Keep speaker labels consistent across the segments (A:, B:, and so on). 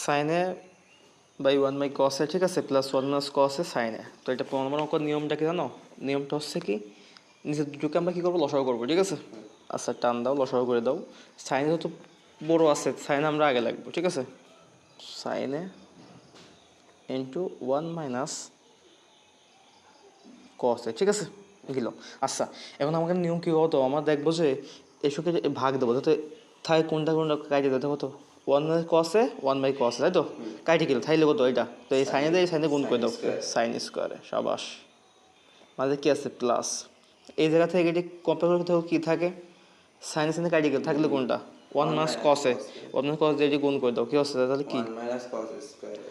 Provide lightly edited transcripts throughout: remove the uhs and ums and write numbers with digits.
A: সাইনে by 1 by কসে, ঠিক আছে, প্লাস 1 মাইনাস কসে সাইনে। তো এটা প্রমাণ অঙ্কের নিয়মটা কি জানো? নিয়মটা হচ্ছে কি, নিচের দুটোকে আমরা কী করবো, লসাগু করবো, ঠিক আছে। আচ্ছা টান দাও, লসাগু করে দাও। সাইনে তো বড়ো আছে, সাইনে আমরা আগে লাগবো, ঠিক আছে। সাইনে ইন্টু 1 মাইনাস কসে, ঠিক আছে, গেল। আচ্ছা এখন আমাকে নিয়ম কী হতো, আমরা দেখবো যে এসবকে ভাগ দেবো, যাতে থাকে কোনটা কোনটা কাটে দিতে হতো। 1 মাইনাস কসে 1 বাই কসে, তাই তো, কাইটে গেল, থাইলে কত এটা, তো এই সাইনে দিয়ে এই সাইনে গুণ করে দাও, সাইন স্কোয়ারে, সাবাস। মাঝে কী আছে, প্লাস। এই জায়গা থেকে এটি কম্পেয়ার করতে কী থাকে, সাইনে সাইনে কাইটে গেল, থাকলে কোনটা 1 মাইনাস কসে 1 মাইনাস কস দিয়ে এটি গুণ করে দাও, কী হচ্ছে তাহলে কি,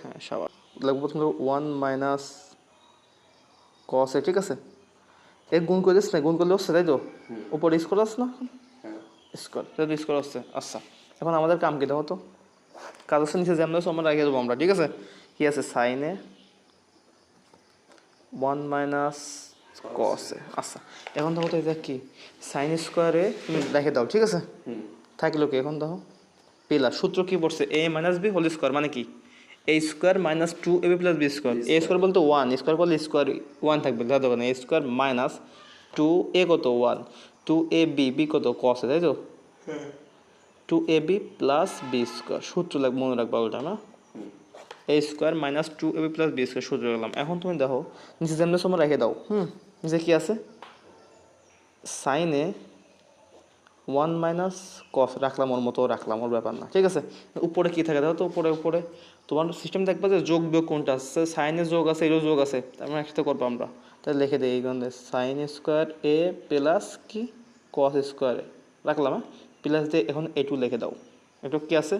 A: হ্যাঁ সাবাস। লাগবো তোমার 1 মাইনাস কসে, ঠিক আছে, এক গুণ করে দিস না, গুণ করলে হচ্ছে, তাই তো, উপরে স্কোয়ার আসছে না, স্কোয়ার, তাই তো স্কোয়ার আসছে। আচ্ছা এখন আমাদের কাম কী, দেখো তো, কাজ হচ্ছে নিচে যেমন আছে আমরা রেখে দেবো আমরা, ঠিক আছে। কী আছে, সাইনে 1 মাইনাস কসে। আচ্ছা এখন দেখো তো এটা কি, সাইন স্কোয়ারে তুমি রেখে দাও, ঠিক আছে, থাকলো কি, এখন দেখো প্লাস, সূত্র কী পড়ছে, A minus B whole square, মানে কি A square minus 2ab plus B square. A square বলতে 1, স্কোয়ার করলে স্কোয়ার 1 থাকবে, দেখো না, এ স্কোয়ার মাইনাস 2a কত 1, 2ab বি কত কসে, তাই তো, 2ab প্লাস বি স্কোয়ার, সূত্র লাগবে মনে রাখবা ওটা না, A square minus 2ab plus B square সূত্র রাখলাম। এখন তুমি দেখো নিচে যেমন সময় রেখে দাও, নিচে কী আছে, সাইনে 1 মাইনাস কস রাখলাম, ওর মতো রাখলাম, ওর ব্যাপার না, ঠিক আছে। উপরে কী থাকে দেখো তো, উপরে উপরে তোমার সিস্টেম দেখবা যে যোগ বিয়োগ কোনটা আছে, সাইনে যোগ আছে, এরও যোগ আছে, তার মানে একসাথে করবো আমরা, তাহলে লিখে দিই এইখানে সাইন স্কোয়ার এ প্লাস কি কস স্কোয়ার রাখলাম, হ্যাঁ, প্লাস দিয়ে এখন এটু লিখে দাও, এটু কী আছে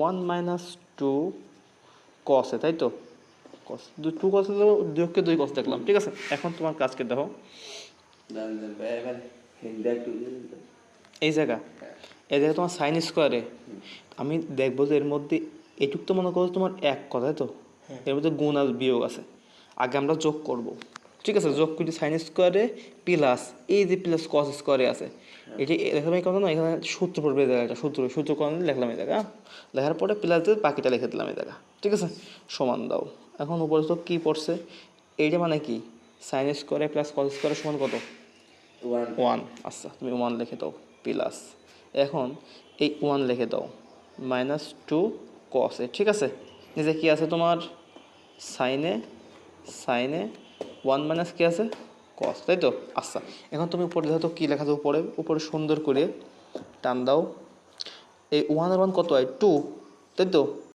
A: 1 মাইনাস 2 কসে, তাই তো, কস 2 কস, দুইকে 2 কস দেখলাম, ঠিক আছে। এখন তোমার কাজকে দেখো এই জায়গা, এই জায়গায় তোমার সাইন স্কোয়ারে আমি দেখবো যে এর মধ্যে এটুক তো মনে করো তোমার এক কথা, তাই তো, এর মধ্যে গুণ আর বিয়োগ আছে, আগে আমরা যোগ করব, ঠিক আছে। যোগ করি সাইন স্কোয়ারে প্লাস এই যে প্লাস কস স্কোয়ারে আছে, এটি লেখলাম এই কথা না, এখানে সূত্র পড়বে এই জায়গাটা, সূত্র করণে লিখলাম এই জায়গা, লেখার পরে প্লাস দিয়ে বাকিটা লিখে দিলাম এই জায়গা, ঠিক আছে, সমান দাও। এখন উপরে তো কী পড়ছে, এইটা মানে কি, সাইন স্কোয়ারে প্লাস কস স্কোয়ারে সমান কত 1, আচ্ছা তুমি 1 লিখে দাও প্লাস, এখন এই 1 লিখে দাও মাইনাস 2 কসে, ঠিক আছে। নিচে কী আছে তোমার, সাইনে 1 মাইনাস কী আছে কস, তাই তো। আচ্ছা এখন তুমি উপরে দেখো তো কী লেখা আছে, উপরে উপরে সুন্দর করে টান দাও, এই 1 আর 1 কত হয় 2, তাই তো,